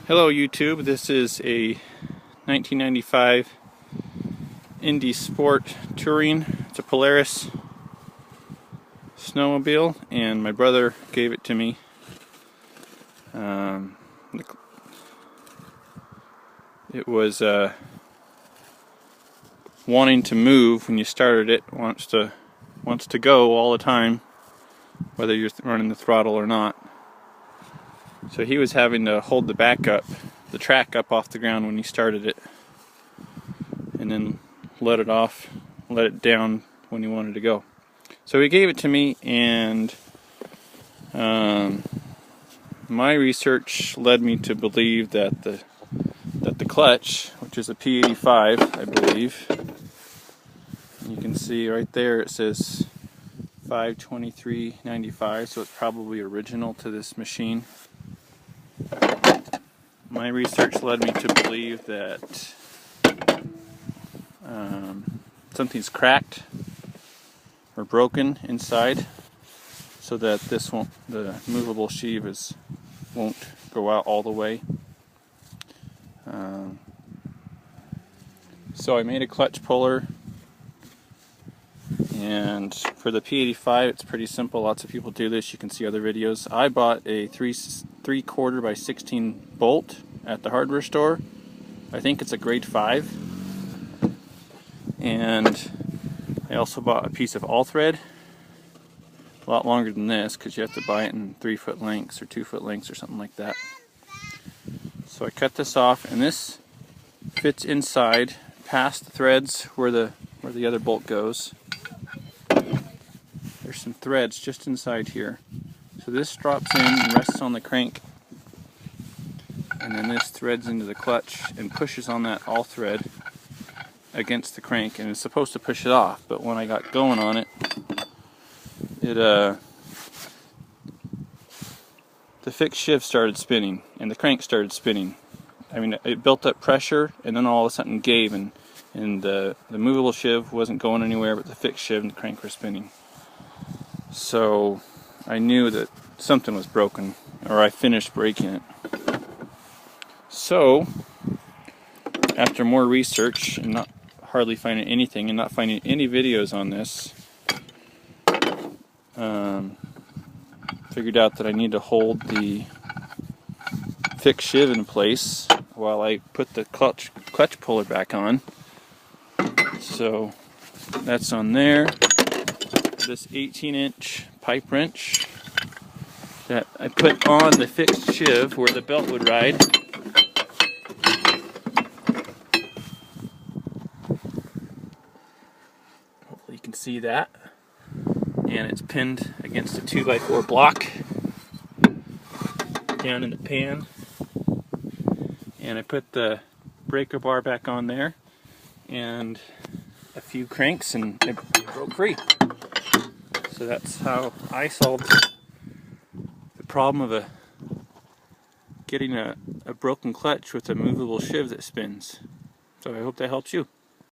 Hello YouTube, this is a 1995 Indy Sport Touring. It's a Polaris snowmobile and my brother gave it to me. It was wanting to move when you started it, wants to go all the time, whether you're running the throttle or not. So he was having to hold the track up off the ground when he started it, and then let it down when he wanted to go. So he gave it to me, and my research led me to believe that the clutch, which is a p85, I believe, and you can see right there it says 523.95, so it's probably original to this machine. My research led me to believe that something's cracked or broken inside, so that the movable sheave won't go out all the way. So I made a clutch puller, and for the p85 it's pretty simple. Lots of people do this. You can see other videos. I bought a 3/4 by 16 bolt at the hardware store. I think it's a grade 5. And I also bought a piece of all thread, a lot longer than this because you have to buy it in 3-foot lengths or 2-foot lengths or something like that. So I cut this off, and this fits inside past the threads where the other bolt goes. There's some threads just inside here. So this drops in and rests on the crank, and then this threads into the clutch and pushes on that all thread against the crank, and it's supposed to push it off, but when I got going on it, the fixed sheave started spinning and the crank started spinning. I mean, it built up pressure and then all of a sudden gave, and the movable sheave wasn't going anywhere, but the fixed sheave and the crank were spinning. So I knew that something was broken, or I finished breaking it. So after more research and not hardly finding anything and not finding any videos on this, figured out that I need to hold the fixed sheave in place while I put the clutch puller back on. So that's on there. This 18-inch pipe wrench that I put on the fixed sheave where the belt would ride. Hopefully you can see that. And it's pinned against a 2x4 block down in the pan. And I put the breaker bar back on there and a few cranks, and it broke free. So that's how I solved the problem of getting a broken clutch with a movable sheave that spins. So I hope that helps you.